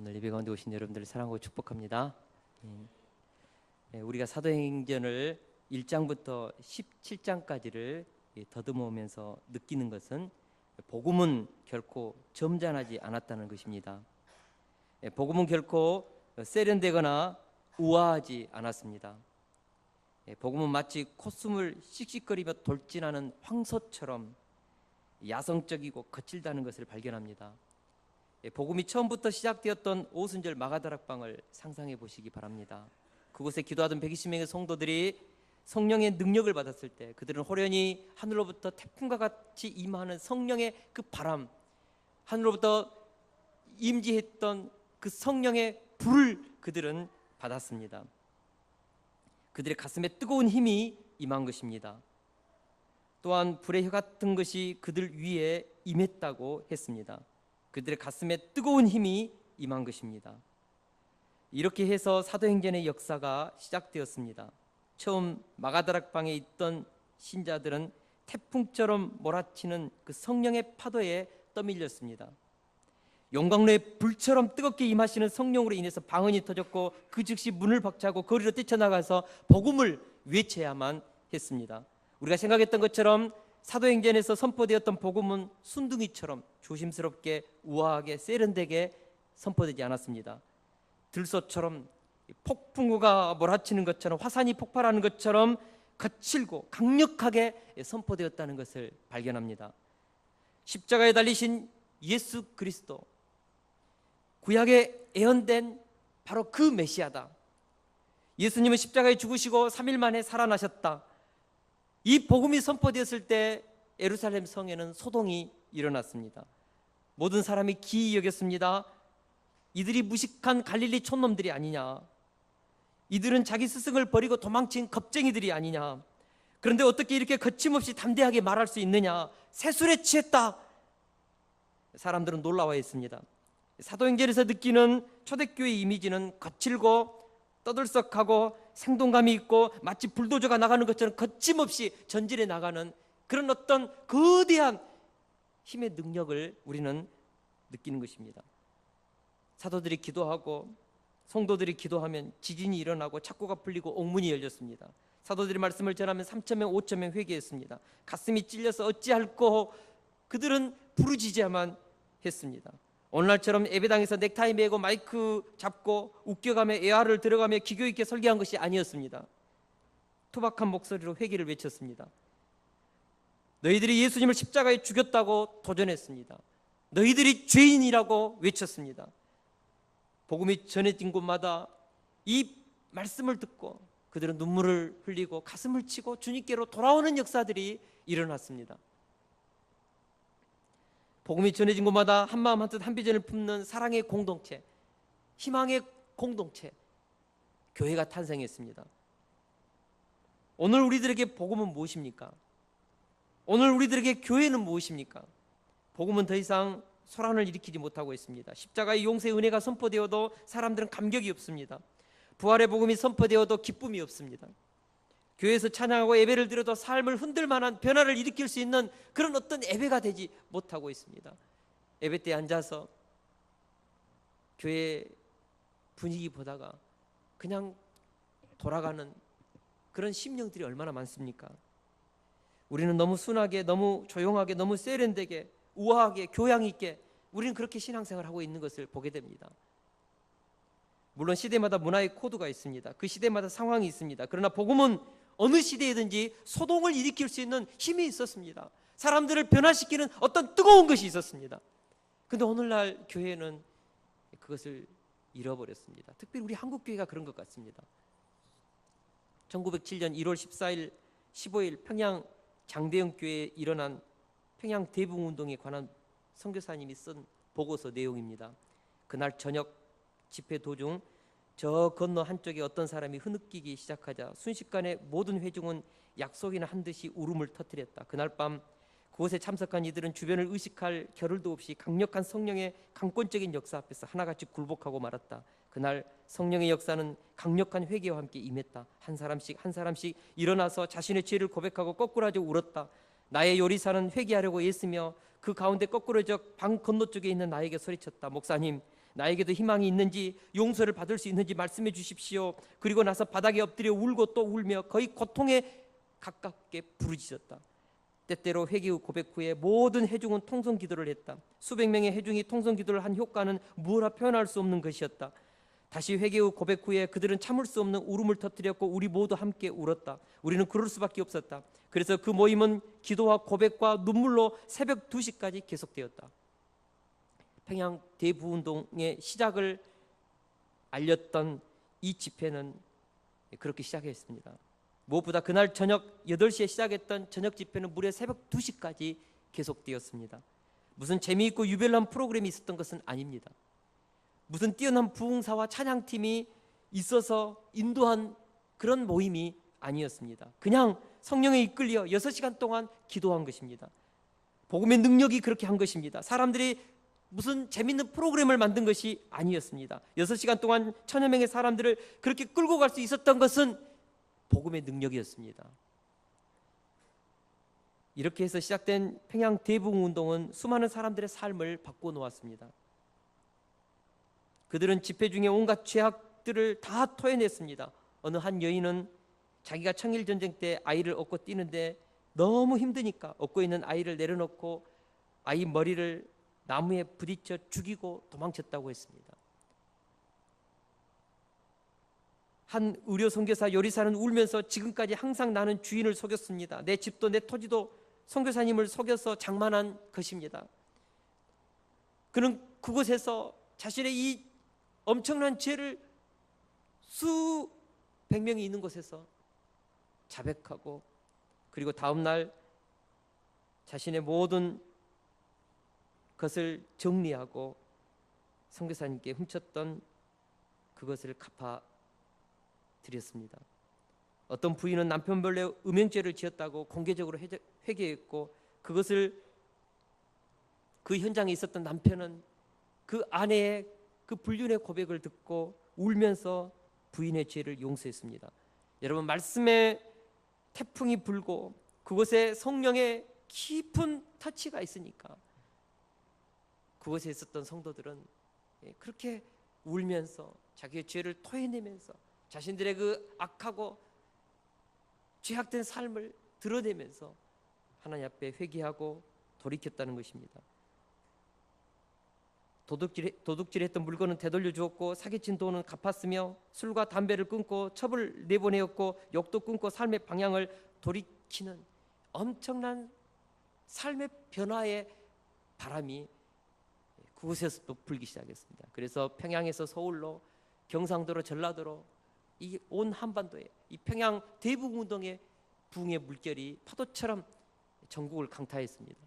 오늘 예배 가운데 오신 여러분들을 사랑하고 축복합니다. 우리가 사도행전을 1장부터 17장까지를 더듬으면서 느끼는 것은 복음은 결코 점잖하지 않았다는 것입니다. 복음은 결코 세련되거나 우아하지 않았습니다. 복음은 마치 콧숨을 씩씩거리며 돌진하는 황소처럼 야성적이고 거칠다는 것을 발견합니다. 복음이 처음부터 시작되었던 오순절 마가다락방을 상상해 보시기 바랍니다. 그곳에 기도하던 120명의 성도들이 성령의 능력을 받았을 때 그들은 호련히 하늘로부터 태풍과 같이 임하는 성령의 그 바람, 하늘로부터 임지했던 그 성령의 불을 그들은 받았습니다. 그들의 가슴에 뜨거운 힘이 임한 것입니다. 또한 불의 혀 같은 것이 그들 위에 임했다고 했습니다. 그들의 가슴에 뜨거운 힘이 임한 것입니다. 이렇게 해서 사도행전의 역사가 시작되었습니다. 처음 마가다락방에 있던 신자들은 태풍처럼 몰아치는 그 성령의 파도에 떠밀렸습니다. 용광로의 불처럼 뜨겁게 임하시는 성령으로 인해서 방언이 터졌고 그 즉시 문을 박차고 거리로 뛰쳐나가서 복음을 외쳐야만 했습니다. 우리가 생각했던 것처럼 사도행전에서 선포되었던 복음은 순둥이처럼 조심스럽게 우아하게 세련되게 선포되지 않았습니다. 들소처럼 폭풍우가 몰아치는 것처럼 화산이 폭발하는 것처럼 거칠고 강력하게 선포되었다는 것을 발견합니다. 십자가에 달리신 예수 그리스도, 구약에 예언된 바로 그 메시아다. 예수님은 십자가에 죽으시고 3일 만에 살아나셨다. 이 복음이 선포되었을 때 예루살렘 성에는 소동이 일어났습니다. 모든 사람이 기이 여겼습니다. 이들이 무식한 갈릴리 촌놈들이 아니냐, 이들은 자기 스승을 버리고 도망친 겁쟁이들이 아니냐, 그런데 어떻게 이렇게 거침없이 담대하게 말할 수 있느냐, 세술에 취했다. 사람들은 놀라워했습니다. 사도행전에서 느끼는 초대교회의 이미지는 거칠고 떠들썩하고 생동감이 있고 마치 불도저가 나가는 것처럼 거침없이 전진해 나가는 그런 어떤 거대한 힘의 능력을 우리는 느끼는 것입니다. 사도들이 기도하고 성도들이 기도하면 지진이 일어나고 착고가 풀리고 옥문이 열렸습니다. 사도들이 말씀을 전하면 3,000명 5,000명 회개했습니다. 가슴이 찔려서 어찌할꼬 그들은 부르짖어야만 했습니다. 오늘날처럼 예배당에서 넥타이 매고 마이크 잡고 웃겨가며 에아를 들어가며 기교 있게 설교한 것이 아니었습니다. 투박한 목소리로 회개를 외쳤습니다. 너희들이 예수님을 십자가에 죽였다고 도전했습니다. 너희들이 죄인이라고 외쳤습니다. 복음이 전해진 곳마다 이 말씀을 듣고 그들은 눈물을 흘리고 가슴을 치고 주님께로 돌아오는 역사들이 일어났습니다. 복음이 전해진 곳마다 한마음 한뜻 한비전을 품는 사랑의 공동체, 희망의 공동체, 교회가 탄생했습니다. 오늘 우리들에게 복음은 무엇입니까? 오늘 우리들에게 교회는 무엇입니까? 복음은 더 이상 소란을 일으키지 못하고 있습니다. 십자가의 용서의 은혜가 선포되어도 사람들은 감격이 없습니다. 부활의 복음이 선포되어도 기쁨이 없습니다. 교회에서 찬양하고 예배를 드려도 삶을 흔들 만한 변화를 일으킬 수 있는 그런 어떤 예배가 되지 못하고 있습니다. 예배 때 앉아서 교회 분위기 보다가 그냥 돌아가는 그런 심령들이 얼마나 많습니까? 우리는 너무 순하게, 너무 조용하게, 너무 세련되게, 우아하게, 교양 있게 우리는 그렇게 신앙생활을 하고 있는 것을 보게 됩니다. 물론 시대마다 문화의 코드가 있습니다. 그 시대마다 상황이 있습니다. 그러나 복음은 어느 시대에든지 소동을 일으킬 수 있는 힘이 있었습니다. 사람들을 변화시키는 어떤 뜨거운 것이 있었습니다. 그런데 오늘날 교회는 그것을 잃어버렸습니다. 특별히 우리 한국교회가 그런 것 같습니다. 1907년 1월 14일, 15일 평양 장대영 교회에 일어난 평양 대붕운동에 관한 선교사님이 쓴 보고서 내용입니다. 그날 저녁 집회 도중 저 건너 한쪽에 어떤 사람이 흐느끼기 시작하자 순식간에 모든 회중은 약속이나 한 듯이 울음을 터뜨렸다. 그날 밤 그곳에 참석한 이들은 주변을 의식할 겨를도 없이 강력한 성령의 강권적인 역사 앞에서 하나같이 굴복하고 말았다. 그날 성령의 역사는 강력한 회개와 함께 임했다. 한 사람씩 한 사람씩 일어나서 자신의 죄를 고백하고 거꾸라져 울었다. 나의 요리사는 회개하려고 애쓰며 그 가운데 거꾸로져 방 건너쪽에 있는 나에게 소리쳤다. 목사님, 나에게도 희망이 있는지, 용서를 받을 수 있는지 말씀해 주십시오. 그리고 나서 바닥에 엎드려 울고 또 울며 거의 고통에 가깝게 부르짖었다. 때때로 회개 후 고백 후에 모든 회중은 통성 기도를 했다. 수백 명의 회중이 통성 기도를 한 효과는 무엇라 표현할 수 없는 것이었다. 다시 회개 후 고백 후에 그들은 참을 수 없는 울음을 터뜨렸고 우리 모두 함께 울었다. 우리는 그럴 수밖에 없었다. 그래서 그 모임은 기도와 고백과 눈물로 새벽 2시까지 계속되었다. 평양 대부운동의 시작을 알렸던 이 집회는 그렇게 시작했습니다. 무엇보다 그날 저녁 8시에 시작했던 저녁 집회는 무려 새벽 2시까지 계속되었습니다. 무슨 재미있고 유별난 프로그램이 있었던 것은 아닙니다. 무슨 뛰어난 부흥사와 찬양팀이 있어서 인도한 그런 모임이 아니었습니다. 그냥 성령에 이끌려 6시간 동안 기도한 것입니다. 복음의 능력이 그렇게 한 것입니다. 사람들이 무슨 재밌는 프로그램을 만든 것이 아니었습니다. 6시간 동안 1000여 명의 사람들을 그렇게 끌고 갈 수 있었던 것은 복음의 능력이었습니다. 이렇게 해서 시작된 평양 대부흥운동은 수많은 사람들의 삶을 바꿔놓았습니다. 그들은 집회 중에 온갖 죄악들을 다 토해냈습니다. 어느 한 여인은 자기가 청일전쟁 때 아이를 업고 뛰는데 너무 힘드니까 업고 있는 아이를 내려놓고 아이 머리를 나무에 부딪혀 죽이고 도망쳤다고 했습니다. 한 의료 선교사 요리사는 울면서 지금까지 항상 나는 주인을 속였습니다. 내 집도 내 토지도 선교사님을 속여서 장만한 것입니다. 그는 그곳에서 자신의 이 엄청난 죄를 수백 명이 있는 곳에서 자백하고 그리고 다음 날 자신의 모든 것을 정리하고 선교사님께 훔쳤던 그것을 갚아드렸습니다. 어떤 부인은 남편 몰래 음행죄를 지었다고 공개적으로 회개했고 그것을 그 현장에 있었던 남편은 그 아내의 그 불륜의 고백을 듣고 울면서 부인의 죄를 용서했습니다. 여러분, 말씀의 태풍이 불고 그곳에 성령의 깊은 터치가 있으니까 그곳에 있었던 성도들은 그렇게 울면서 자기의 죄를 토해내면서 자신들의 그 악하고 죄악된 삶을 드러내면서 하나님 앞에 회개하고 돌이켰다는 것입니다. 도둑질했던 물건은 되돌려 주었고 사기친 돈은 갚았으며 술과 담배를 끊고 첩을 내보내었고 욕도 끊고 삶의 방향을 돌이키는 엄청난 삶의 변화의 바람이 그곳에서 또 불기 시작했습니다. 그래서 평양에서 서울로 경상도로 전라도로 이 온 한반도에 이 평양 대부흥운동의 부흥의 물결이 파도처럼 전국을 강타했습니다.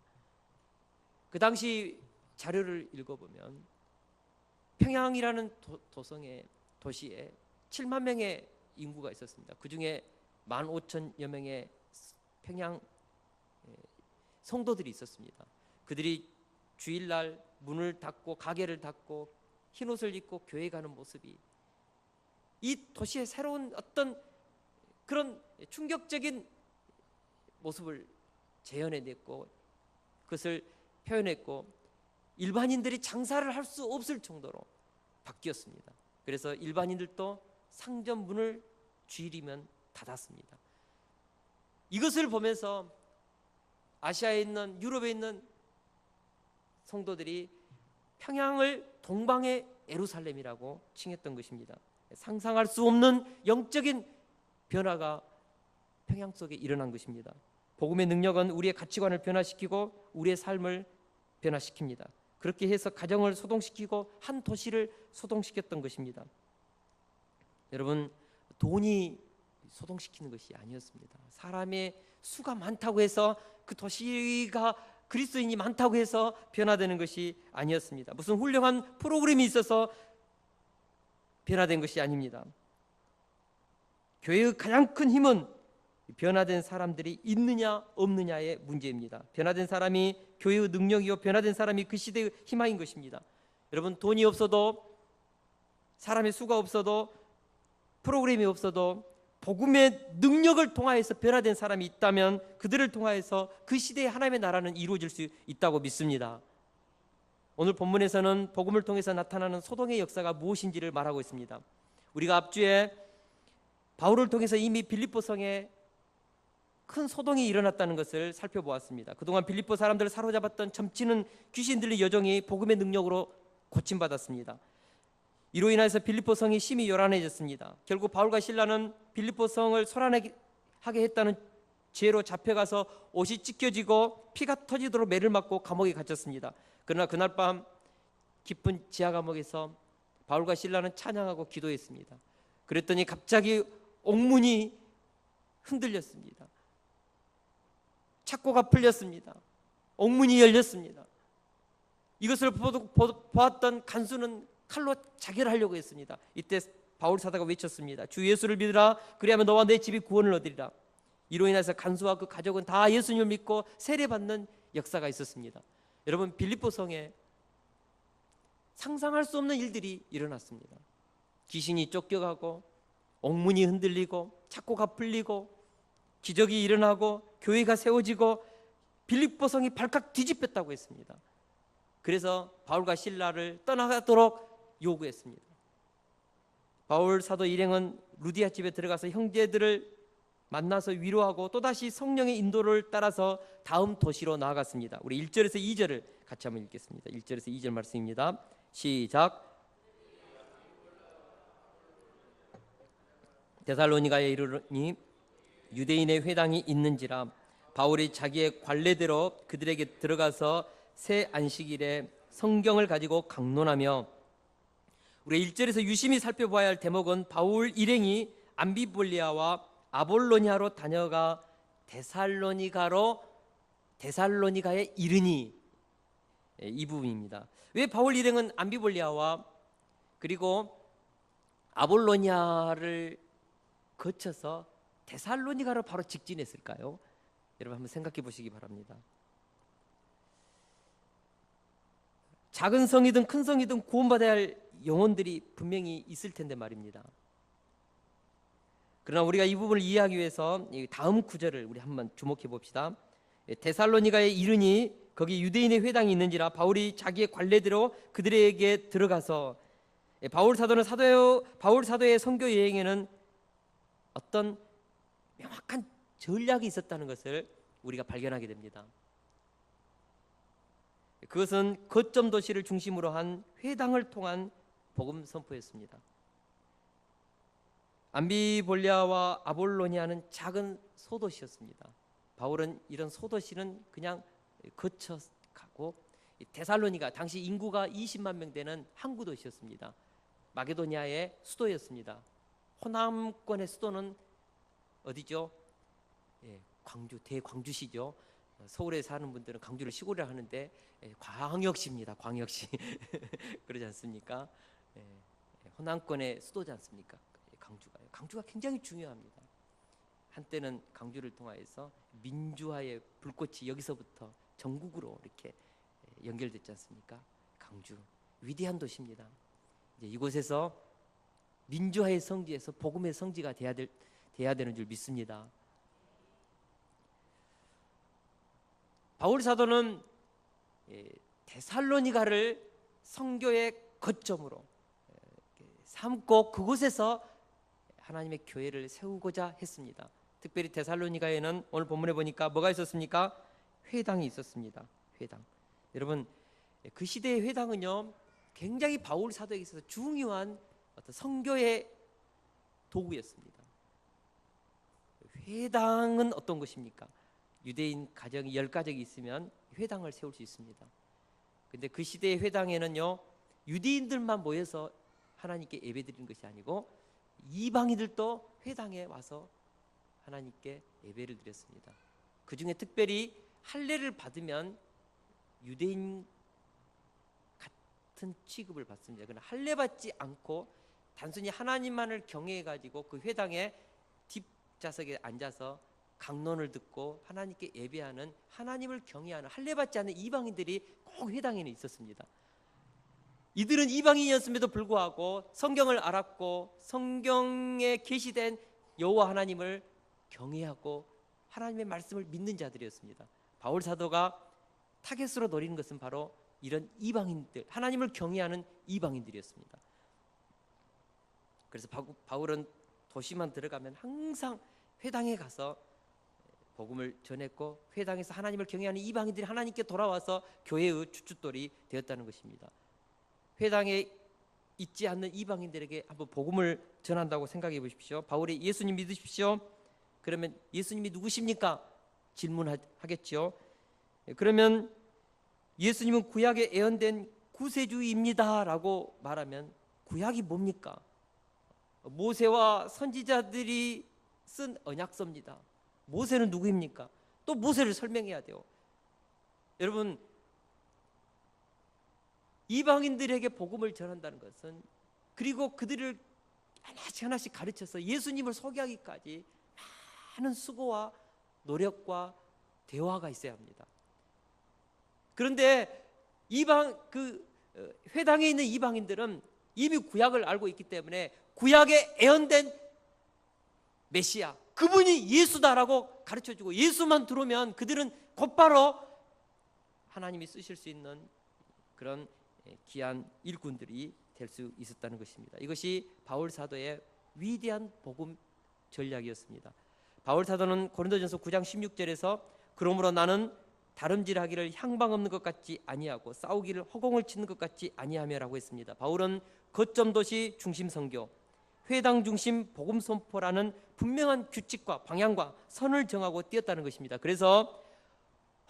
그 당시 자료를 읽어보면 평양이라는 도시에 7만 명의 인구가 있었습니다. 그 중에 15,000여 명의 평양 성도들이 있었습니다. 그들이 주일날 문을 닫고 가게를 닫고 흰옷을 입고 교회 가는 모습이 이 도시의 새로운 어떤 그런 충격적인 모습을 재현해냈고 그것을 표현했고 일반인들이 장사를 할 수 없을 정도로 바뀌었습니다. 그래서 일반인들도 상점 문을 주일이면 닫았습니다. 이것을 보면서 아시아에 있는 유럽에 있는 성도들이 평양을 동방의 예루살렘이라고 칭했던 것입니다. 상상할 수 없는 영적인 변화가 평양 속에 일어난 것입니다. 복음의 능력은 우리의 가치관을 변화시키고 우리의 삶을 변화시킵니다. 그렇게 해서 가정을 소동시키고 한 도시를 소동시켰던 것입니다. 여러분, 돈이 소동시키는 것이 아니었습니다. 사람의 수가 많다고 해서 그 도시가 그리스도인이 많다고 해서 변화되는 것이 아니었습니다. 무슨 훌륭한 프로그램이 있어서 변화된 것이 아닙니다. 교회의 가장 큰 힘은 변화된 사람들이 있느냐 없느냐의 문제입니다. 변화된 사람이 교회의 능력이요 변화된 사람이 그 시대의 희망인 것입니다. 여러분, 돈이 없어도 사람의 수가 없어도 프로그램이 없어도 복음의 능력을 통하여서 변화된 사람이 있다면 그들을 통하여서 그 시대의 하나님의 나라는 이루어질 수 있다고 믿습니다. 오늘 본문에서는 복음을 통해서 나타나는 소동의 역사가 무엇인지를 말하고 있습니다. 우리가 앞주에 바울을 통해서 이미 빌립보 성에 큰 소동이 일어났다는 것을 살펴보았습니다. 그동안 빌립보 사람들을 사로잡았던 점치는 귀신 들린 여종이 복음의 능력으로 고침받았습니다. 이로 인해서 빌립보 성이 심히 요란해졌습니다. 결국 바울과 실라는 빌립보 성을 소란하게 했다는 죄로 잡혀가서 옷이 찢겨지고 피가 터지도록 매를 맞고 감옥에 갇혔습니다. 그러나 그날 밤 깊은 지하 감옥에서 바울과 실라는 찬양하고 기도했습니다. 그랬더니 갑자기 옥문이 흔들렸습니다. 착고가 풀렸습니다. 옥문이 열렸습니다. 이것을 보았던 간수는 칼로 자결하려고 했습니다. 이때 바울 사도가 외쳤습니다. 주 예수를 믿으라. 그리하면 너와 내 집이 구원을 얻으리라. 이로 인해서 간수와 그 가족은 다 예수님을 믿고 세례받는 역사가 있었습니다. 여러분, 빌립보 성에 상상할 수 없는 일들이 일어났습니다. 귀신이 쫓겨가고 옥문이 흔들리고 착고가 풀리고 기적이 일어나고 교회가 세워지고 빌립보 성이 발칵 뒤집혔다고 했습니다. 그래서 바울과 실라를 떠나가도록 요구했습니다. 바울 사도 일행은 루디아 집에 들어가서 형제들을 만나서 위로하고 또다시 성령의 인도를 따라서 다음 도시로 나아갔습니다. 우리 1절에서 2절을 같이 한번 읽겠습니다. 1절에서 2절 말씀입니다. 시작. 데살로니가에 이르니 유대인의 회당이 있는지라 바울이 자기의 관례대로 그들에게 들어가서 새 안식일에 성경을 가지고 강론하며, 우리 1절에서 유심히 살펴봐야 할 대목은 바울 일행이 암비볼리아와 아볼로니아로 다녀가 데살로니가에 이르니, 이 부분입니다. 왜 바울 일행은 암비볼리아와 그리고 아볼로니아를 거쳐서 데살로니가로 바로 직진했을까요? 여러분 한번 생각해 보시기 바랍니다. 작은 성이든 큰 성이든 구원받아야 할 영혼들이 분명히 있을 텐데 말입니다. 그러나 우리가 이 부분을 이해하기 위해서 다음 구절을 우리 한번 주목해 봅시다. 데살로니가에 이르니 거기 유대인의 회당이 있는지라 바울이 자기의 관례대로 그들에게 들어가서, 바울 사도의 선교 여행에는 어떤 명확한 전략이 있었다는 것을 우리가 발견하게 됩니다. 그것은 거점 도시를 중심으로 한 회당을 통한 복음 선포였습니다. 암비볼리아와 아볼로니아는 작은 소도시였습니다. 바울은 이런 소도시는 그냥 거쳐 가고, 데살로니가 당시 인구가 20만 명 되는 항구 도시였습니다. 마게도니아의 수도였습니다. 호남권의 수도는 어디죠? 광주, 대광주시죠. 서울에 사는 분들은 광주를 시골이라 하는데 광역시입니다. 광역시. 그러지 않습니까? 호남권의 수도지 않습니까? 강주가 굉장히 중요합니다. 한때는 강주를 통하여서 민주화의 불꽃이 여기서부터 전국으로 이렇게 연결됐지 않습니까? 강주, 위대한 도시입니다. 이제 이곳에서 민주화의 성지에서 복음의 성지가 돼야 되는 줄 믿습니다. 바울 사도는 데살로니가를 선교의 거점으로 삼고 그곳에서 하나님의 교회를 세우고자 했습니다. 특별히 데살로니가에는 오늘 본문에 보니까 뭐가 있었습니까? 회당이 있었습니다. 회당. 여러분, 그 시대의 회당은요 굉장히 바울 사도에게 있어서 중요한 어떤 선교의 도구였습니다. 회당은 어떤 것입니까? 유대인 가정이 10가정이 있으면 회당을 세울 수 있습니다. 근데 그 시대의 회당에는요 유대인들만 모여서 하나님께 예배드리는 것이 아니고 이방인들도 회당에 와서 하나님께 예배를 드렸습니다. 그 중에 특별히 할례를 받으면 유대인 같은 취급을 받습니다. 그러나 할례 받지 않고 단순히 하나님만을 경외해가지고 그 회당의 뒷좌석에 앉아서 강론을 듣고 하나님께 예배하는, 하나님을 경외하는 할례 받지 않는 이방인들이 꼭 회당에는 있었습니다. 이들은 이방인이었음에도 불구하고 성경을 알았고 성경에 계시된 여호와 하나님을 경외하고 하나님의 말씀을 믿는 자들이었습니다. 바울 사도가 타겟으로 노리는 것은 바로 이런 이방인들, 하나님을 경외하는 이방인들이었습니다. 그래서 바울은 도시만 들어가면 항상 회당에 가서 복음을 전했고, 회당에서 하나님을 경외하는 이방인들이 하나님께 돌아와서 교회의 주춧돌이 되었다는 것입니다. 회당에 있지 않는 이방인들에게 한번 복음을 전한다고 생각해 보십시오. 바울이 예수님 믿으십시오. 그러면 예수님이 누구십니까? 질문하겠죠. 그러면 예수님은 구약에 예언된 구세주입니다 라고 말하면, 구약이 뭡니까? 모세와 선지자들이 쓴 언약서입니다. 모세는 누구입니까? 또 모세를 설명해야 돼요. 여러분, 이방인들에게 복음을 전한다는 것은, 그리고 그들을 하나씩 하나씩 가르쳐서 예수님을 소개하기까지 많은 수고와 노력과 대화가 있어야 합니다. 그런데 회당에 있는 이방인들은 이미 구약을 알고 있기 때문에 구약에 예언된 메시아, 그분이 예수다라고 가르쳐주고, 예수만 들어오면 그들은 곧바로 하나님이 쓰실 수 있는 그런 귀한 일꾼들이 될 수 있었다는 것입니다. 이것이 바울 사도의 위대한 복음 전략이었습니다. 바울 사도는 고린도전서 9장 16절에서 그러므로 나는 다름질하기를 향방 없는 것 같지 아니하고 싸우기를 허공을 치는 것 같지 아니하며라고 했습니다. 바울은 거점 도시 중심 선교, 회당 중심 복음 선포라는 분명한 규칙과 방향과 선을 정하고 뛰었다는 것입니다. 그래서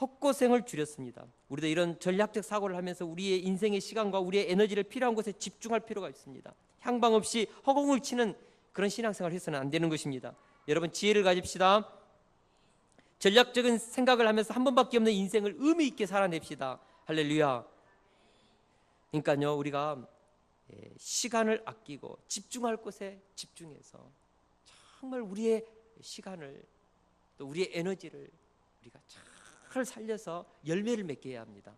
헛고생을 줄였습니다. 우리도 이런 전략적 사고를 하면서 우리의 인생의 시간과 우리의 에너지를 필요한 곳에 집중할 필요가 있습니다. 향방 없이 허공을 치는 그런 신앙생활을 해서는 안 되는 것입니다. 여러분, 지혜를 가집시다. 전략적인 생각을 하면서 한 번밖에 없는 인생을 의미 있게 살아냅시다. 할렐루야. 그러니까요, 우리가 시간을 아끼고 집중할 곳에 집중해서 정말 우리의 시간을, 또 우리의 에너지를 우리가 잘 살려서 열매를 맺게 해야 합니다.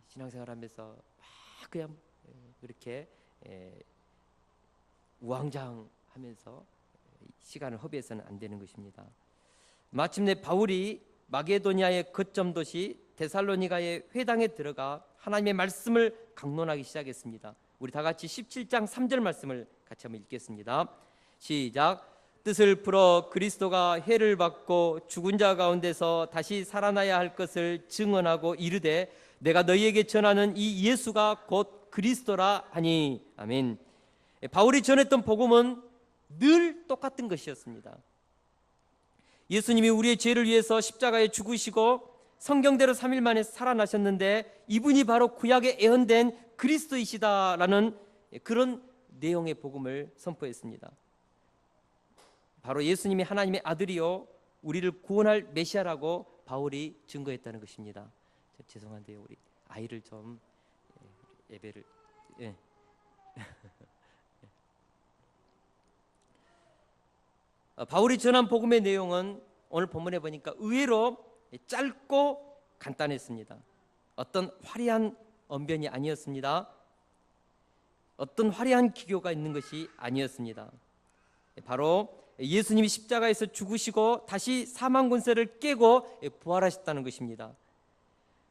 신앙생활하면서 막 그냥 이렇게 우왕좌왕하면서 시간을 허비해서는 안 되는 것입니다. 마침내 바울이 마게도니아의 거점 도시 데살로니가의 회당에 들어가 하나님의 말씀을 강론하기 시작했습니다. 우리 다 같이 17장 3절 말씀을 같이 한번 읽겠습니다. 시작. 뜻을 풀어 그리스도가 해를 받고 죽은 자 가운데서 다시 살아나야 할 것을 증언하고 이르되 내가 너희에게 전하는 이 예수가 곧 그리스도라 하니. 아멘. 바울이 전했던 복음은 늘 똑같은 것이었습니다. 예수님이 우리의 죄를 위해서 십자가에 죽으시고 성경대로 3일 만에 살아나셨는데, 이분이 바로 구약에 예언된 그리스도이시다라는 그런 내용의 복음을 선포했습니다. 바로 예수님이 하나님의 아들이요 우리를 구원할 메시아라고 바울이 증거했다는 것입니다. 죄송한데요, 우리 아이를 좀 예배를 바울이 전한 복음의 내용은 오늘 본문에 보니까 의외로 짧고 간단했습니다. 어떤 화려한 언변이 아니었습니다. 어떤 화려한 기교가 있는 것이 아니었습니다. 바로 예수님이 십자가에서 죽으시고 다시 사망 권세를 깨고 부활하셨다는 것입니다.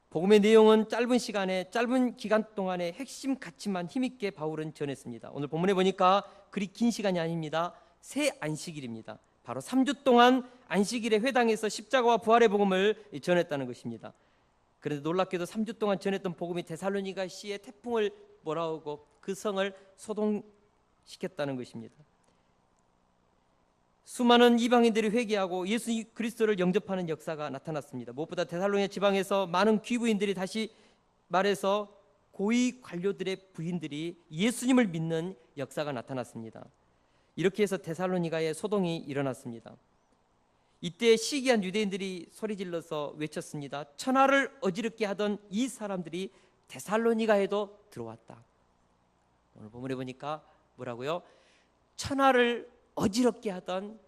복음의 내용은 짧은 시간에, 짧은 기간 동안에 핵심 가치만 힘있게 바울은 전했습니다. 오늘 본문에 보니까 그리 긴 시간이 아닙니다. 새 안식일입니다. 바로 3주 동안 안식일에 회당에서 십자가와 부활의 복음을 전했다는 것입니다. 그런데 놀랍게도 3주 동안 전했던 복음이 데살로니가 시에 태풍을 몰아오고 그 성을 소동시켰다는 것입니다. 수많은 이방인들이 회개하고 예수 그리스도를 영접하는 역사가 나타났습니다. 무엇보다 데살로니가 지방에서 많은 귀부인들이, 다시 말해서 고위 관료들의 부인들이 예수님을 믿는 역사가 나타났습니다. 이렇게 해서 데살로니가에 소동이 일어났습니다. 이때 시기한 유대인들이 소리질러서 외쳤습니다. 천하를 어지럽게 하던 이 사람들이 데살로니가에도 들어왔다. 오늘 본문에 보니까 뭐라고요? 천하를 어지럽게 하던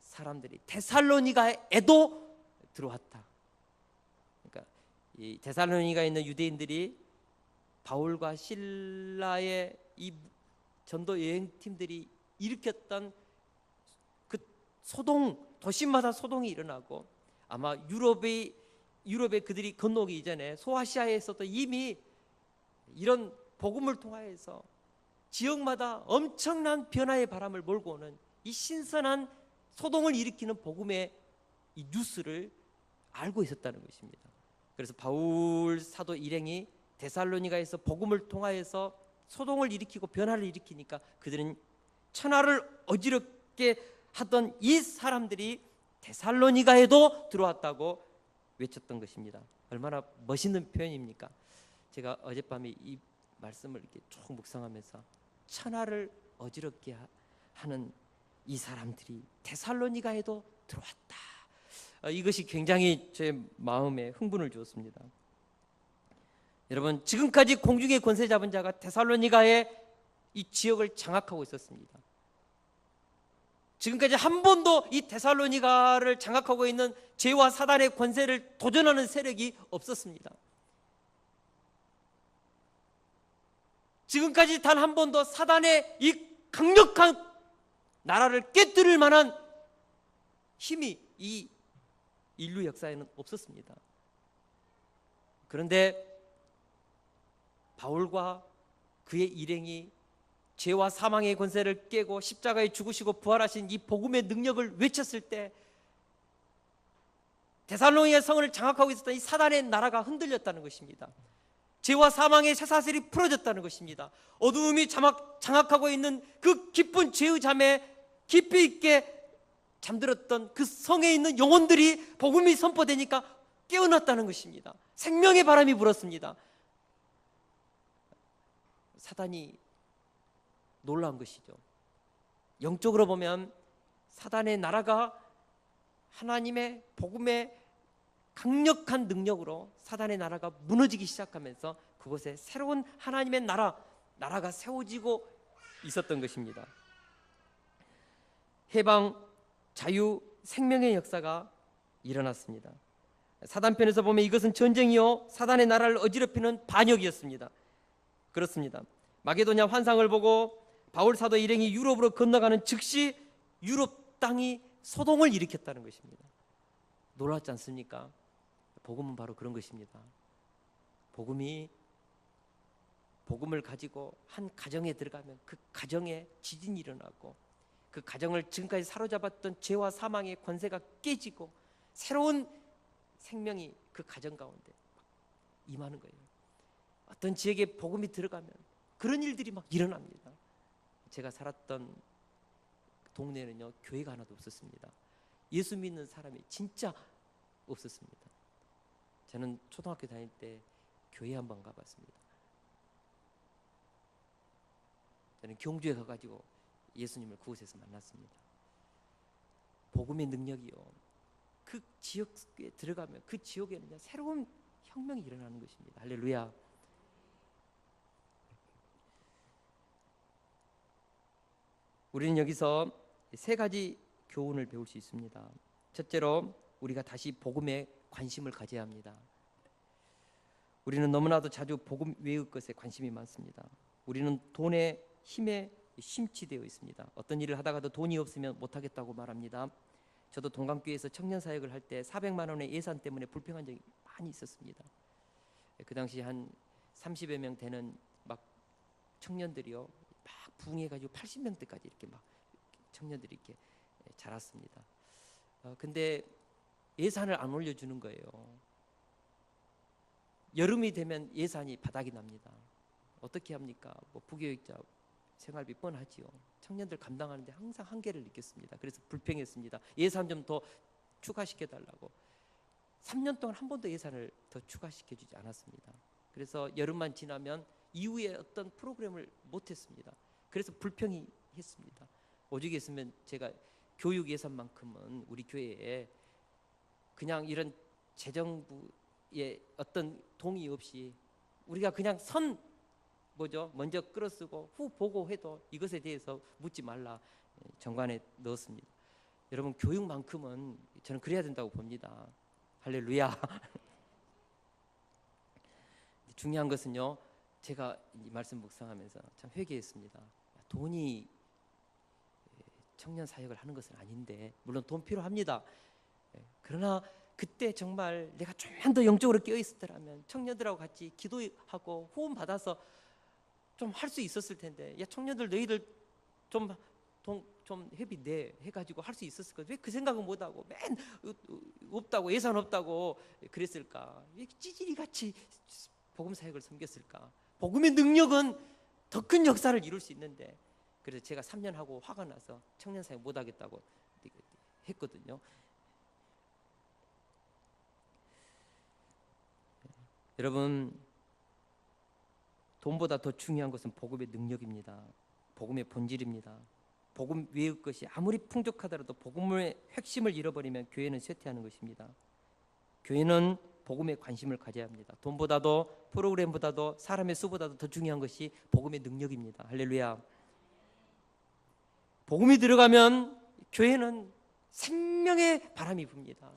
사람들이 데살로니가에도 들어왔다. 그러니까 이 데살로니가에 있는 유대인들이 바울과 실라의 이 전도 여행팀들이 일으켰던 그 소동, 도시마다 소동이 일어나고, 아마 유럽의 유럽에 그들이 건너오기 이전에 소아시아에서도 이미 이런 복음을 통하여서 지역마다 엄청난 변화의 바람을 몰고 오는 이 신선한 소동을 일으키는 복음의 이 뉴스를 알고 있었다는 것입니다. 그래서 바울 사도 일행이 데살로니가에서 복음을 통하여서 소동을 일으키고 변화를 일으키니까 그들은 천하를 어지럽게 하던 이 사람들이 데살로니가에도 들어왔다고 외쳤던 것입니다. 얼마나 멋있는 표현입니까? 제가 어젯밤에 이 말씀을 이렇게 쭉 묵상하면서 천하를 어지럽게 하는 이 사람들이 데살로니가에도 들어왔다. 이것이 굉장히 제 마음에 흥분을 주었습니다. 여러분, 지금까지 공중의 권세 잡은 자가 데살로니가의 이 지역을 장악하고 있었습니다. 지금까지 한 번도 이 데살로니가를 장악하고 있는 죄와 사단의 권세를 도전하는 세력이 없었습니다. 지금까지 단 한 번도 사단의 이 강력한 나라를 깨뜨릴 만한 힘이 이 인류 역사에는 없었습니다. 그런데 바울과 그의 일행이 죄와 사망의 권세를 깨고 십자가에 죽으시고 부활하신 이 복음의 능력을 외쳤을 때 데살로니가 성을 장악하고 있었던 이 사단의 나라가 흔들렸다는 것입니다. 죄와 사망의 쇠사슬이 풀어졌다는 것입니다. 어두움이 장악하고 있는 그 깊은 죄의 잠에 깊이 있게 잠들었던 그 성에 있는 영혼들이 복음이 선포되니까 깨어났다는 것입니다. 생명의 바람이 불었습니다. 사단이 놀라운 것이죠. 영적으로 보면 사단의 나라가 하나님의 복음의 강력한 능력으로 사단의 나라가 무너지기 시작하면서 그곳에 새로운 하나님의 나라가 세워지고 있었던 것입니다. 해방, 자유, 생명의 역사가 일어났습니다. 사단편에서 보면 이것은 전쟁이요 사단의 나라를 어지럽히는 반역이었습니다. 그렇습니다. 마게도냐 환상을 보고 바울 사도 일행이 유럽으로 건너가는 즉시 유럽 땅이 소동을 일으켰다는 것입니다. 놀랍지 않습니까? 복음은 바로 그런 것입니다. 복음을 가지고 한 가정에 들어가면 그 가정에 지진이 일어나고 그 가정을 지금까지 사로잡았던 죄와 사망의 권세가 깨지고 새로운 생명이 그 가정 가운데 임하는 거예요. 어떤 지역에 복음이 들어가면 그런 일들이 막 일어납니다. 제가 살았던 동네는요 교회가 하나도 없었습니다. 예수 믿는 사람이 진짜 없었습니다. 저는 초등학교 다닐 때 교회 한번 가봤습니다. 저는 경주에 가가지고 예수님을 그곳에서 만났습니다. 복음의 능력이요 그 지역에 들어가면 그 지역에는 새로운 혁명이 일어나는 것입니다. 할렐루야. 우리는 여기서 세 가지 교훈을 배울 수 있습니다. 첫째로 우리가 다시 복음에 관심을 가져야 합니다. 우리는 너무나도 자주 복음 외의 것에 관심이 많습니다. 우리는 돈의 힘에 심취되어 있습니다. 어떤 일을 하다가도 돈이 없으면 못하겠다고 말합니다. 저도 동강교회에서 청년 사역을 할 때 400만 원의 예산 때문에 불평한 적이 많이 있었습니다. 그 당시 한 30여 명 되는 막 청년들이요 막 부흥해가지고 80명대까지 이렇게 막 청년들이 이렇게 자랐습니다. 근데 예산을 안 올려주는 거예요. 여름이 되면 예산이 바닥이 납니다. 어떻게 합니까? 뭐 부교육자 생활비 뻔하지요. 청년들 감당하는데 항상 한계를 느꼈습니다. 그래서 불평했습니다. 예산 좀 더 추가시켜달라고. 3년 동안 한 번도 예산을 더 추가시켜주지 않았습니다. 그래서 여름만 지나면 이후에 어떤 프로그램을 못했습니다. 그래서 불평이 했습니다. 오죽 했으면 제가 교육 예산만큼은 우리 교회에 그냥 이런 재정부의 어떤 동의 없이 우리가 그냥 먼저 끌어쓰고 후 보고해도 이것에 대해서 묻지 말라 정관에 넣었습니다. 여러분 교육만큼은 저는 그래야 된다고 봅니다. 할렐루야. 중요한 것은요 제가 이 말씀 묵상하면서 참 회개했습니다. 돈이 청년 사역을 하는 것은 아닌데 물론 돈 필요합니다. 그러나 그때 정말 내가 좀만 더 영적으로 깨어 있었더라면 청년들하고 같이 기도하고 후원 받아서 좀 할 수 있었을 텐데, 야 청년들 너희들 좀 협의 내 해가지고 할 수 있었을 거야. 왜 그 생각은 못하고 맨 없다고, 예산 없다고 그랬을까? 왜 찌질이 같이 복음 사역을 섬겼을까? 복음의 능력은 더 큰 역사를 이룰 수 있는데, 그래서 제가 3년 하고 화가 나서 청년 사역 못 하겠다고 했거든요. 여러분, 돈보다 더 중요한 것은 복음의 능력입니다. 복음의 본질입니다. 복음 외의 것이 아무리 풍족하더라도 복음의 핵심을 잃어버리면 교회는 쇠퇴하는 것입니다. 교회는 복음에 관심을 가져야 합니다. 돈보다도, 프로그램보다도, 사람의 수보다도 더 중요한 것이 복음의 능력입니다. 할렐루야. 복음이 들어가면 교회는 생명의 바람이 붑니다.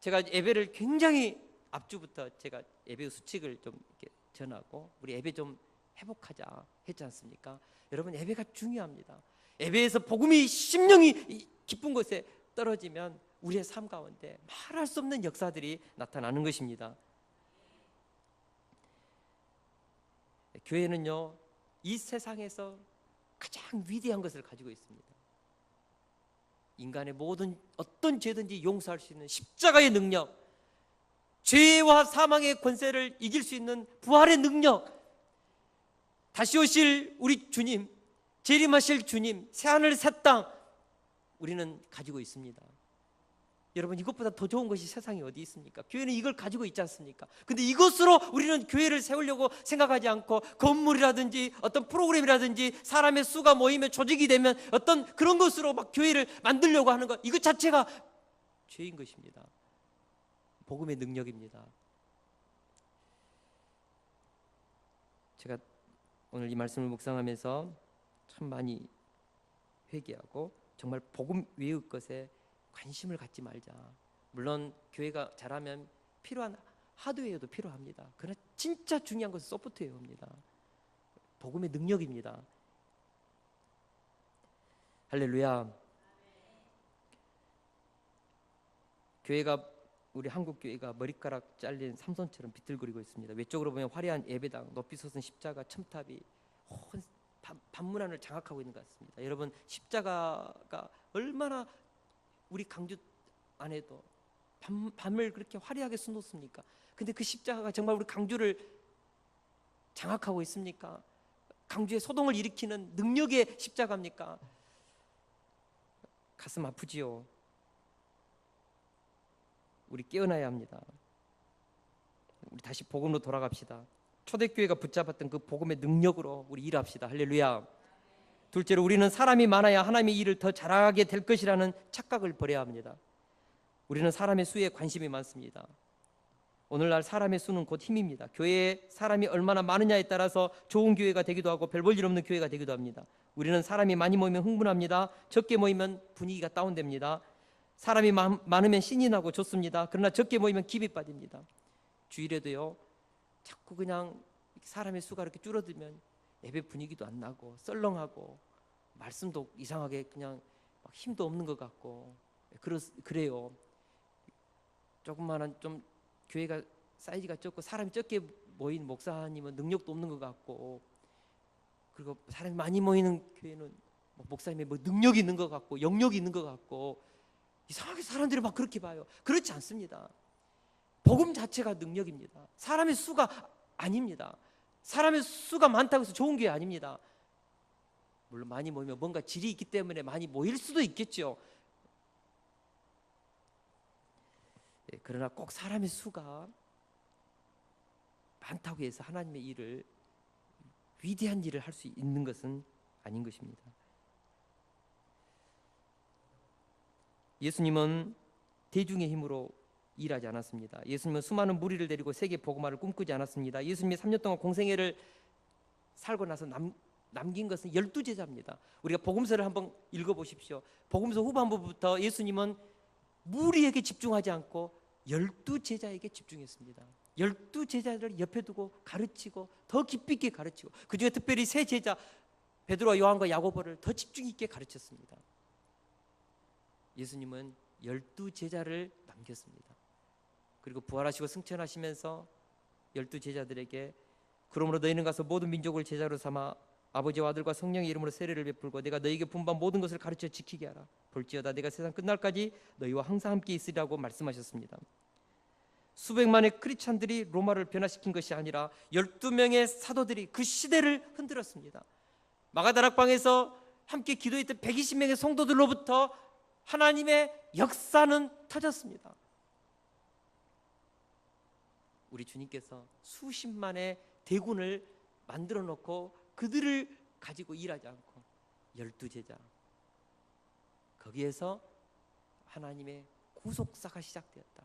제가 예배를 굉장히 앞주부터 제가 예배 수칙을 좀 이렇게 전하고 우리 예배 좀 회복하자 했지 않습니까? 여러분, 예배가 중요합니다. 예배에서 복음이 심령이 깊은 곳에 떨어지면 우리의 삶 가운데 말할 수 없는 역사들이 나타나는 것입니다. 교회는요, 이 세상에서 가장 위대한 것을 가지고 있습니다. 인간의 모든 어떤 죄든지 용서할 수 있는 십자가의 능력, 죄와 사망의 권세를 이길 수 있는 부활의 능력, 다시 오실 우리 주님, 재림하실 주님, 새하늘 새 땅, 우리는 가지고 있습니다. 여러분, 이것보다 더 좋은 것이 세상에 어디 있습니까? 교회는 이걸 가지고 있지 않습니까? 근데 이것으로 우리는 교회를 세우려고 생각하지 않고 건물이라든지 어떤 프로그램이라든지 사람의 수가 모이면 조직이 되면 어떤 그런 것으로 막 교회를 만들려고 하는 것, 이것 자체가 죄인 것입니다. 복음의 능력입니다. 제가 오늘 이 말씀을 묵상하면서 참 많이 회개하고, 정말 복음 외의 것에 관심을 갖지 말자. 물론 교회가 잘하면 필요한 하드웨어도 필요합니다. 그러나 진짜 중요한 것은 소프트웨어입니다. 복음의 능력입니다. 할렐루야. 교회가, 우리 한국 교회가 머리카락 잘린 삼손처럼 비틀거리고 있습니다. 외적으로 보면 화려한 예배당, 높이 솟은 십자가, 첨탑이 온 밤문안을 장악하고 있는 것 같습니다. 여러분, 십자가가 얼마나 우리 강주 안에도 밤을 그렇게 화려하게 수놓습니까? 근데 그 십자가가 정말 우리 강주를 장악하고 있습니까? 강주에 소동을 일으키는 능력의 십자가입니까? 가슴 아프지요. 우리 깨어나야 합니다. 우리 다시 복음으로 돌아갑시다. 초대교회가 붙잡았던 그 복음의 능력으로 우리 일합시다. 할렐루야. 둘째로, 우리는 사람이 많아야 하나님의 일을 더 잘하게 될 것이라는 착각을 버려야 합니다. 우리는 사람의 수에 관심이 많습니다. 오늘날 사람의 수는 곧 힘입니다. 교회에 사람이 얼마나 많으냐에 따라서 좋은 교회가 되기도 하고 별 볼 일 없는 교회가 되기도 합니다. 우리는 사람이 많이 모이면 흥분합니다. 적게 모이면 분위기가 다운됩니다. 사람이 많으면 신이 나고 좋습니다. 그러나 적게 모이면 기비 빠집니다. 주일에도요, 자꾸 그냥 사람의 수가 이렇게 줄어들면 예배 분위기도 안 나고 썰렁하고 말씀도 이상하게 그냥 막 힘도 없는 것 같고 그래요. 조그마한 좀 교회가 사이즈가 적고 사람이 적게 모인 목사님은 능력도 없는 것 같고, 그리고 사람이 많이 모이는 교회는 목사님이 뭐 능력이 있는 것 같고 영역이 있는 것 같고 이상하게 사람들이 막 그렇게 봐요. 그렇지 않습니다. 복음 자체가 능력입니다. 사람의 수가 아닙니다. 사람의 수가 많다고 해서 좋은 교회 아닙니다. 물론 많이 모이면 뭔가 질이 있기 때문에 많이 모일 수도 있겠죠. 그러나 꼭 사람의 수가 많다고 해서 하나님의 일을, 위대한 일을 할 수 있는 것은 아닌 것입니다. 예수님은 대중의 힘으로 일하지 않았습니다. 예수님은 수많은 무리를 데리고 세계 복음화를 꿈꾸지 않았습니다. 예수님이 3년 동안 공생애를 살고 나서 남긴 것은 12제자입니다. 우리가 복음서를 한번 읽어보십시오. 복음서 후반부부터 예수님은 무리에게 집중하지 않고 12제자에게 집중했습니다. 12제자를 옆에 두고 가르치고 더 깊이 있게 가르치고, 그 중에 특별히 세 제자 베드로와 요한과 야고보를 더 집중 있게 가르쳤습니다. 예수님은 12제자를 남겼습니다. 그리고 부활하시고 승천하시면서 12제자들에게 그러므로 너희는 가서 모든 민족을 제자로 삼아 아버지와 아들과 성령의 이름으로 세례를 베풀고 내가 너희에게 분부한 모든 것을 가르쳐 지키게 하라. 볼지어다 내가 세상 끝날까지 너희와 항상 함께 있으리라고 말씀하셨습니다. 수백만의 크리스찬들이 로마를 변화시킨 것이 아니라 12명의 사도들이 그 시대를 흔들었습니다. 마가다락방에서 함께 기도했던 120명의 성도들로부터 하나님의 역사는 터졌습니다. 우리 주님께서 수십만의 대군을 만들어 놓고 그들을 가지고 일하지 않고 12제자, 거기에서 하나님의 구속사가 시작되었다.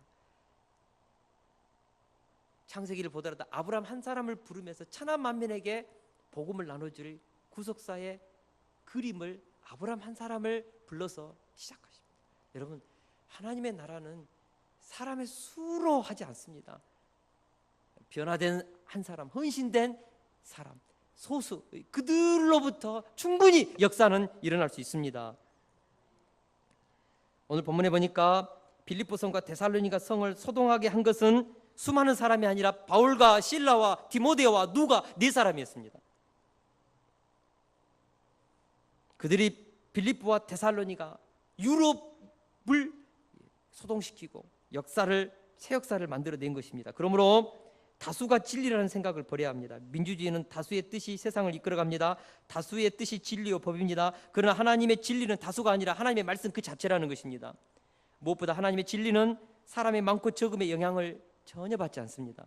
창세기를 보더라도 아브라함 한 사람을 부르면서 천하 만민에게 복음을 나눠줄 구속사의 그림을 아브라함 한 사람을 불러서 시작하십니다. 여러분, 하나님의 나라는 사람의 수로 하지 않습니다. 변화된 한 사람, 헌신된 사람, 소수, 그들로부터 충분히 역사는 일어날 수 있습니다. 오늘 본문에 보니까 빌립보 성과 데살로니가 성을 소동하게 한 것은 수많은 사람이 아니라 바울과 실라와 디모데와 누가 네 사람이었습니다. 그들이 빌립보와 데살로니가 유럽을 소동시키고 새 역사를 만들어낸 것입니다. 그러므로 다수가 진리라는 생각을 버려야 합니다. 민주주의는 다수의 뜻이 세상을 이끌어갑니다. 다수의 뜻이 진리요 법입니다. 그러나 하나님의 진리는 다수가 아니라 하나님의 말씀 그 자체라는 것입니다. 무엇보다 하나님의 진리는 사람의 많고 적음의 영향을 전혀 받지 않습니다.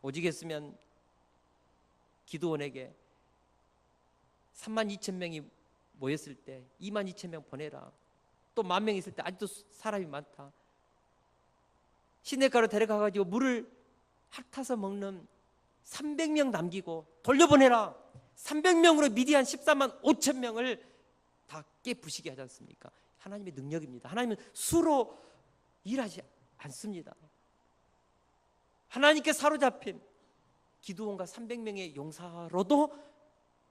오직했으면 기드온에게 32,000명이 모였을 때 22,000명 보내라. 또 10,000명 있을 때 아직도 사람이 많다. 시냇가로 데려가가지고 물을 핥아서 먹는 300명 남기고 돌려보내라. 300명으로 미디안 14만 5천 명을 다 깨부시게 하지 않습니까? 하나님의 능력입니다. 하나님은 수로 일하지 않습니다. 하나님께 사로잡힌 기드온과 300명의 용사로도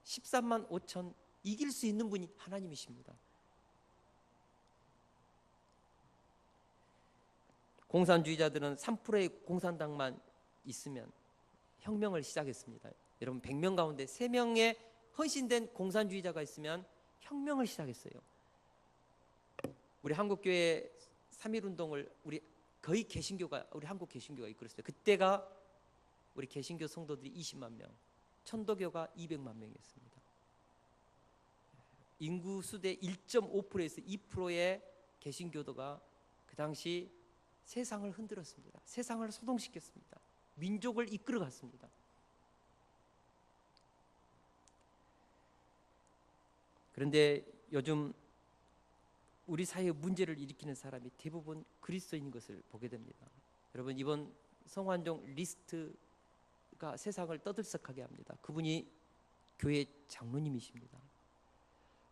13만 5천 이길 수 있는 분이 하나님이십니다. 공산주의자들은 3%의 공산당만 있으면 혁명을 시작했습니다. 여러분, 100명 가운데 3명의 헌신된 공산주의자가 있으면 혁명을 시작했어요. 우리 한국교회 3.1운동을 거의 개신교가, 우리 한국 개신교가 이끌었어요. 그때가 우리 개신교 성도들이 20만 명, 천도교가 200만 명이었습니다. 인구 수대 1.5%에서 2%의 개신교도가 그 당시 세상을 흔들었습니다. 세상을 소동시켰습니다. 민족을 이끌어갔습니다. 그런데 요즘 우리 사회의 문제를 일으키는 사람이 대부분 그리스도인인 것을 보게 됩니다. 여러분, 이번 성환종 리스트가 세상을 떠들썩하게 합니다. 그분이 교회 장로님이십니다.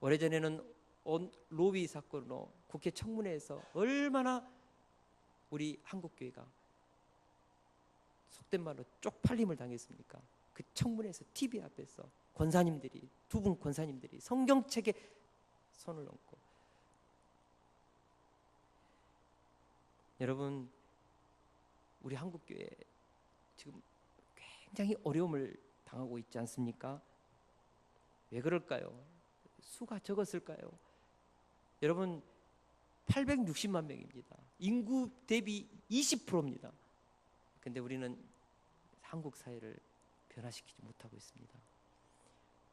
오래전에는 로비 사건으로 국회 청문회에서 얼마나 우리 한국교회가 속된 말로 쪽팔림을 당했습니까? 그 청문회에서 TV 앞에서 권사님들이, 두 분 권사님들이 성경책에 손을 얹고, 여러분, 우리 한국교회 지금 굉장히 어려움을 당하고 있지 않습니까? 왜 그럴까요? 수가 적었을까요? 여러분, 860만 명입니다. 인구 대비 20%입니다. 근데 우리는 한국 사회를 변화시키지 못하고 있습니다.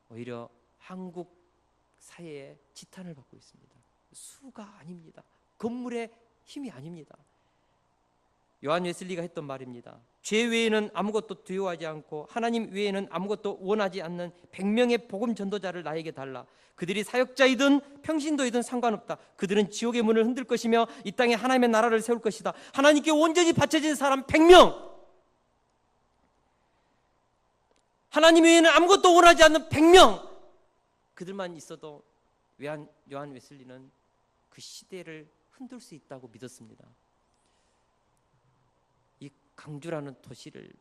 오히려 한국 사회에 지탄을 받고 있습니다. 수가 아닙니다. 건물의 힘이 아닙니다. 요한 웨슬리가 했던 말입니다. 죄 외에는 아무것도 두려워하지 않고 하나님 외에는 아무것도 원하지 않는 100명의 복음 전도자를 나에게 달라. 그들이 사역자이든 평신도이든 상관없다. 그들은 지옥의 문을 흔들 것이며 이 땅에 하나님의 나라를 세울 것이다. 하나님께 온전히 바쳐진 사람 100명, 하나님 외에는 아무것도 원하지 않는 100명, 그들만 있어도 요한 웨슬리는 그 시대를 흔들 수 있다고 믿었습니다. 이 강주라는 도시를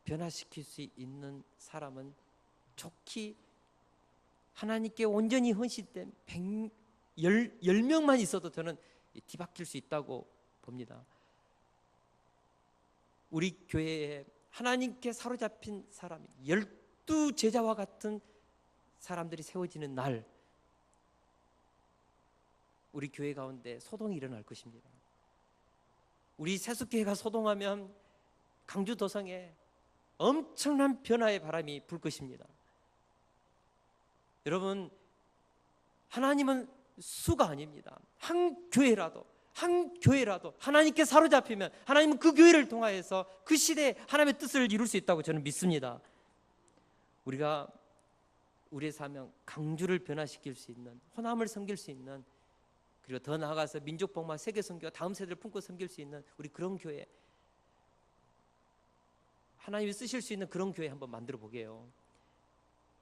변화시킬 수 있는 사람은 좋게 하나님께 온전히 헌신된 10명만 있어도 저는 뒤바뀔 수 있다고 봅니다. 우리 교회에 하나님께 사로잡힌 사람 12제자와 같은 사람들이 세워지는 날, 우리 교회 가운데 소동이 일어날 것입니다. 우리 세숫교회가 소동하면 강주 도성에 엄청난 변화의 바람이 불 것입니다. 여러분, 하나님은 수가 아닙니다. 한 교회라도 하나님께 사로잡히면 하나님은 그 교회를 통하여서 그 시대에 하나님의 뜻을 이룰 수 있다고 저는 믿습니다. 우리가 우리의 사명, 강주를 변화시킬 수 있는, 호남을 섬길 수 있는, 그리고 더 나아가서 민족복마, 세계선교, 다음 세대를 품고 섬길 수 있는 우리 그런 교회, 하나님이 쓰실 수 있는 그런 교회 한번 만들어 보게요.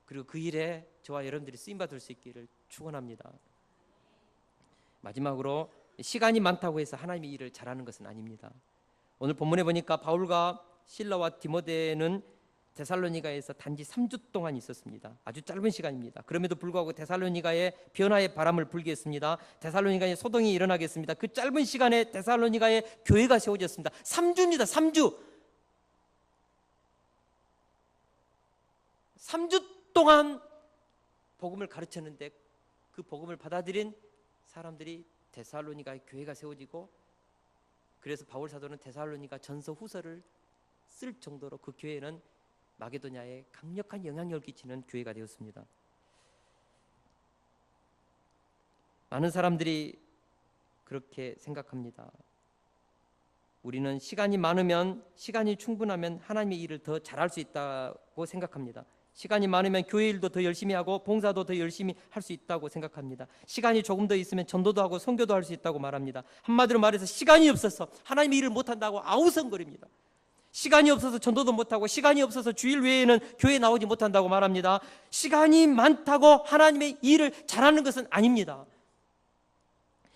그리고 그 일에 저와 여러분들이 쓰임받을 수 있기를 축원합니다. 마지막으로, 시간이 많다고 해서 하나님의 일을 잘하는 것은 아닙니다. 오늘 본문에 보니까 바울과 실라와 디모데는 데살로니가에서 단지 3주 동안 있었습니다. 아주 짧은 시간입니다. 그럼에도 불구하고 데살로니가에 변화의 바람을 불게 했습니다. 데살로니가에 소동이 일어나겠습니다. 그 짧은 시간에 데살로니가에 교회가 세워졌습니다. 3주입니다. 3주 동안 복음을 가르쳤는데 그 복음을 받아들인 사람들이 데살로니가의 교회가 세워지고, 그래서 바울 사도는 데살로니가 전서 후서를 쓸 정도로 그 교회는 마게도냐에 강력한 영향력을 끼치는 교회가 되었습니다. 많은 사람들이 그렇게 생각합니다. 우리는 시간이 많으면, 시간이 충분하면 하나님의 일을 더 잘할 수 있다고 생각합니다. 시간이 많으면 교회 일도 더 열심히 하고 봉사도 더 열심히 할 수 있다고 생각합니다. 시간이 조금 더 있으면 전도도 하고 선교도 할 수 있다고 말합니다. 한마디로 말해서 시간이 없어서 하나님의 일을 못한다고 아우성거립니다. 시간이 없어서 전도도 못하고, 시간이 없어서 주일 외에는 교회에 나오지 못한다고 말합니다. 시간이 많다고 하나님의 일을 잘하는 것은 아닙니다.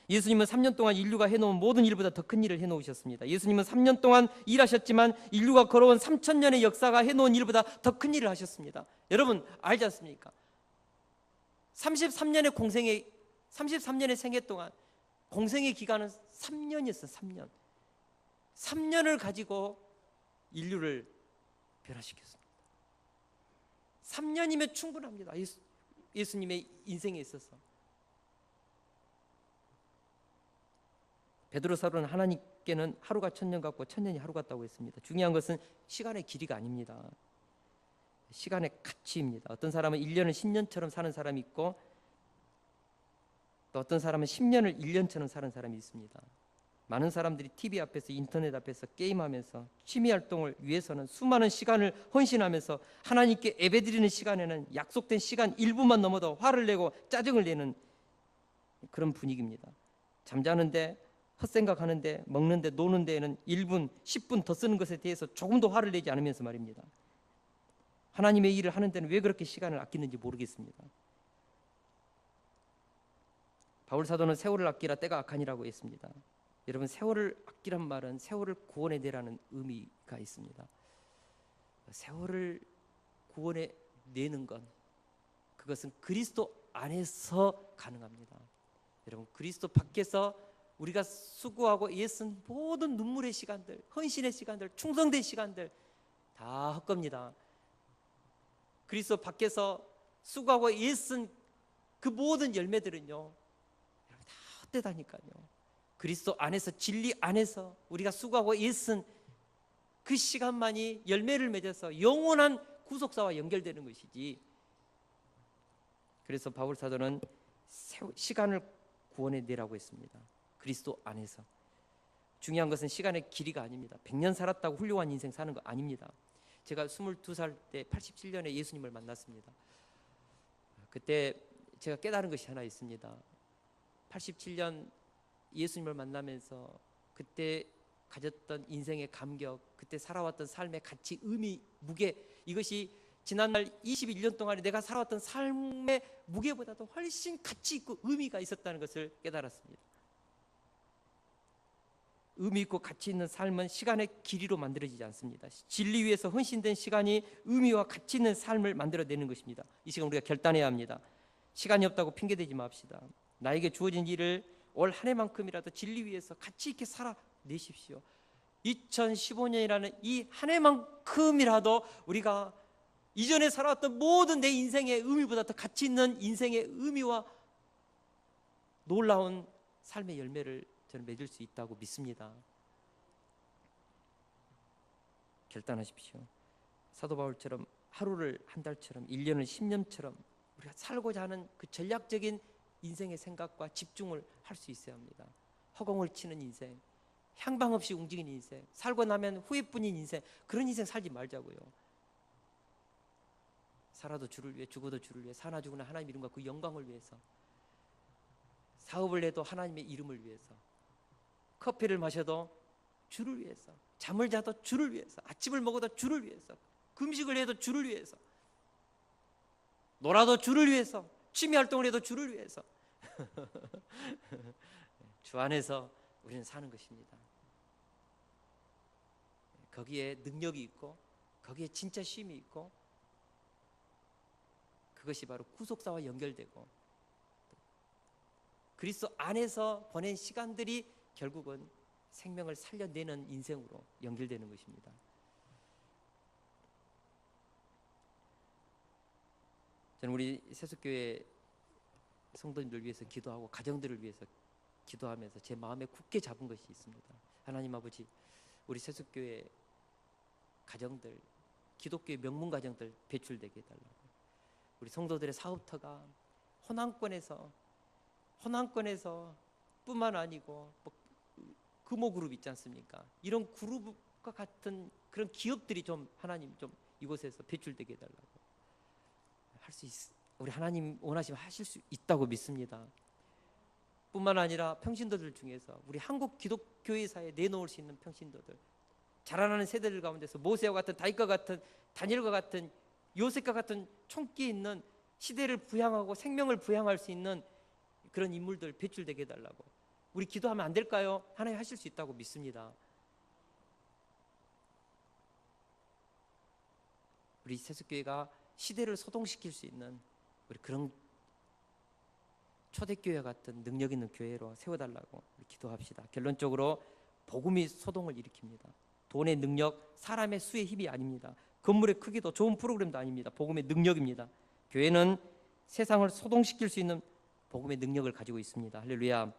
예수님은 3년 동안 인류가 해놓은 모든 일보다 더 큰 일을 해놓으셨습니다. 예수님은 3년 동안 일하셨지만 인류가 걸어온 3000년의 역사가 해놓은 일보다 더 큰 일을 하셨습니다. 여러분 알지 않습니까? 33년의 생애 동안, 공생의 기간은 3년이었어요. 3년. 3년을 가지고 인류를 변화시켰습니다. 3년이면 충분합니다. 예수님의 인생에 있어서. 베드로 사도는 하나님께는 하루가 1000년 같고 1000년이 하루 같다고 했습니다. 중요한 것은 시간의 길이가 아닙니다. 시간의 가치입니다. 어떤 사람은 1년을 10년처럼 사는 사람이 있고, 또 어떤 사람은 10년을 1년처럼 사는 사람이 있습니다. 많은 사람들이 TV 앞에서, 인터넷 앞에서 게임하면서 취미활동을 위해서는 수많은 시간을 헌신하면서 하나님께 예배드리는 시간에는 약속된 시간 1분만 넘어도 화를 내고 짜증을 내는 그런 분위기입니다. 잠자는데, 헛생각하는데, 먹는데, 노는 데에는 1분, 10분 더 쓰는 것에 대해서 조금도 화를 내지 않으면서 말입니다. 하나님의 일을 하는 데는 왜 그렇게 시간을 아끼는지 모르겠습니다. 바울 사도는 세월을 아끼라 때가 악하니라고 했습니다. 여러분, 세월을 아끼란 말은 세월을 구원해내라는 의미가 있습니다. 세월을 구원해내는 건, 그것은 그리스도 안에서 가능합니다. 여러분, 그리스도 밖에서 우리가 수고하고 애쓴 모든 눈물의 시간들, 헌신의 시간들, 충성된 시간들 다 헛겁니다. 그리스도 밖에서 수고하고 애쓴 그 모든 열매들은요, 다 헛되다니까요. 그리스도 안에서, 진리 안에서 우리가 수고하고 애쓴 그 시간만이 열매를 맺어서 영원한 구속사와 연결되는 것이지. 그래서 바울 사도는 시간을 구원해내라고 했습니다. 그리스도 안에서. 중요한 것은 시간의 길이가 아닙니다. 100년 살았다고 훌륭한 인생 사는 거 아닙니다. 제가 22살 때 87년에 예수님을 만났습니다. 그때 제가 깨달은 것이 하나 있습니다. 87년 예수님을 만나면서 그때 가졌던 인생의 감격, 그때 살아왔던 삶의 가치, 의미, 무게, 이것이 지난날 21년 동안에 내가 살아왔던 삶의 무게보다도 훨씬 가치 있고 의미가 있었다는 것을 깨달았습니다. 의미 있고 가치 있는 삶은 시간의 길이로 만들어지지 않습니다. 진리 위해서 헌신된 시간이 의미와 가치 있는 삶을 만들어내는 것입니다. 이 시간 우리가 결단해야 합니다. 시간이 없다고 핑계대지 맙시다. 나에게 주어진 일을 올 한 해만큼이라도 진리 위해서 가치 있게 살아내십시오. 2015년이라는 이 한 해만큼이라도 우리가 이전에 살아왔던 모든 내 인생의 의미보다 더 가치 있는 인생의 의미와 놀라운 삶의 열매를 저는 맺을 수 있다고 믿습니다. 결단하십시오. 사도 바울처럼 하루를 한 달처럼 1년을 10년처럼 우리가 살고자 하는 그 전략적인 인생의 생각과 집중을 할 수 있어야 합니다. 허공을 치는 인생, 향방 없이 움직이는 인생, 살고 나면 후회뿐인 인생, 그런 인생 살지 말자고요. 살아도 주를 위해, 죽어도 주를 위해, 사나 죽으나 하나님 이름과 그 영광을 위해서, 사업을 해도 하나님의 이름을 위해서, 커피를 마셔도 주를 위해서, 잠을 자도 주를 위해서, 아침을 먹어도 주를 위해서, 금식을 해도 주를 위해서, 놀아도 주를 위해서, 취미 활동을 해도 주를 위해서 주 안에서 우리는 사는 것입니다. 거기에 능력이 있고 거기에 진짜 쉼이 있고 그것이 바로 구속사와 연결되고 그리스도 안에서 보낸 시간들이 결국은 생명을 살려내는 인생으로 연결되는 것입니다. 저는 우리 세속교회 성도님들 위해서 기도하고 가정들을 위해서 기도하면서 제 마음에 굳게 잡은 것이 있습니다. 하나님 아버지, 우리 세속교회 가정들, 기독교의 명문 가정들 배출되게 해달라고. 우리 성도들의 사업터가 호남권에서 뿐만 아니고 뭐 금호그룹 있지 않습니까? 이런 그룹과 같은 그런 기업들이 좀 하나님 좀 이곳에서 배출되게 해달라고. 할 수 우리 하나님 원하시면 하실 수 있다고 믿습니다. 뿐만 아니라 평신도들 중에서 우리 한국 기독교회사에 내놓을 수 있는 평신도들, 자라나는 세대들 가운데서 모세와 같은 다윗과 같은 다니엘과 같은 요셉과 같은 총기 있는 시대를 부양하고 생명을 부양할 수 있는 그런 인물들 배출되게 해달라고. 우리 기도하면 안 될까요? 하나님 하실 수 있다고 믿습니다. 우리 세속교회가 시대를 소동시킬 수 있는 우리 그런 초대교회 같은 능력 있는 교회로 세워달라고 기도합시다. 결론적으로 복음이 소동을 일으킵니다. 돈의 능력, 사람의 수의 힘이 아닙니다. 건물의 크기도 좋은 프로그램도 아닙니다. 복음의 능력입니다. 교회는 세상을 소동시킬 수 있는 복음의 능력을 가지고 있습니다. 할렐루야.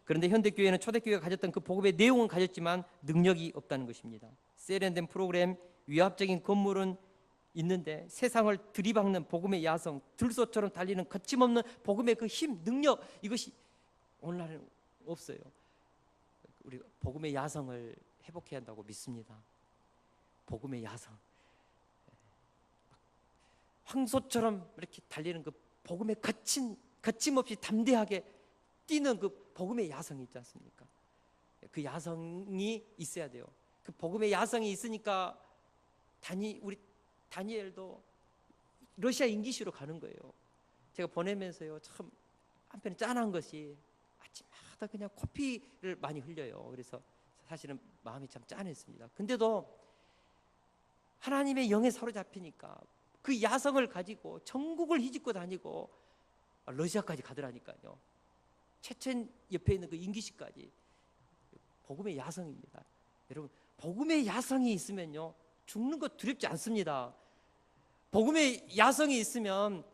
그런데 현대교회는 초대교회가 가졌던 그 복음의 내용은 가졌지만 능력이 없다는 것입니다. 세련된 프로그램, 위압적인 건물은 있는데 세상을 들이박는 복음의 야성, 들소처럼 달리는 거침없는 복음의 그 힘, 능력, 이것이 오늘날은 없어요. 우리 복음의 야성을 회복해야 한다고 믿습니다. 복음의 야성, 황소처럼 이렇게 달리는 그 복음의 거침없이 담대하게 뛰는 그 복음의 야성이 있지 않습니까? 그 야성이 있어야 돼요. 그 복음의 야성이 있으니까 우리 다니엘도 러시아 인기시로 가는 거예요. 제가 보내면서요, 참 한편에 짠한 것이 아침마다 그냥 코피를 많이 흘려요. 그래서 사실은 마음이 참 짠했습니다. 근데도 하나님의 영에 사로잡히니까 그 야성을 가지고 전국을 휘짓고 다니고 러시아까지 가더라니까요. 체첸 옆에 있는 그 인기시까지. 복음의 야성입니다. 여러분, 복음의 야성이 있으면요, 죽는 것 두렵지 않습니다. 복음의 야성이 있으면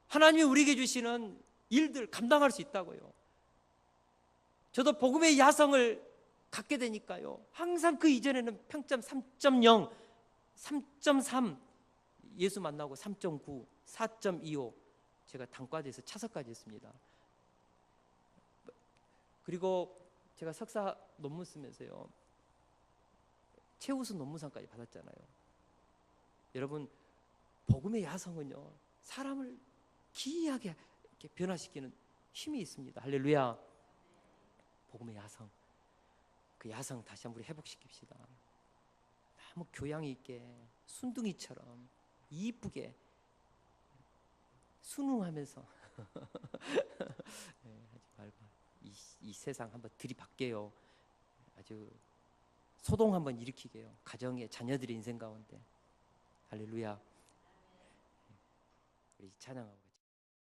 하나님이 우리에게 주시는 일들 감당할 수 있다고요. 저도 복음의 야성을 갖게 되니까요, 항상 그 이전에는 평점 3.0, 3.3, 예수 만나고 3.9, 4.25, 제가 단과대에서 차석까지 했습니다. 그리고 제가 석사 논문 쓰면서요, 최우수 논문상까지 받았잖아요. 여러분, 복음의 야성은요, 사람을 기이하게 이렇게 변화시키는 힘이 있습니다. 할렐루야. 복음의 야성, 그 야성 다시 한번 우리 회복시킵시다. 너무 교양 있게 순둥이처럼 이쁘게 순응하면서 네, 하지 말고 이 세상 한번 들이박게요. 아주 소동 한번 일으키게요. 가정의 자녀들의 인생 가운데. 할렐루야. 우리 찬양하고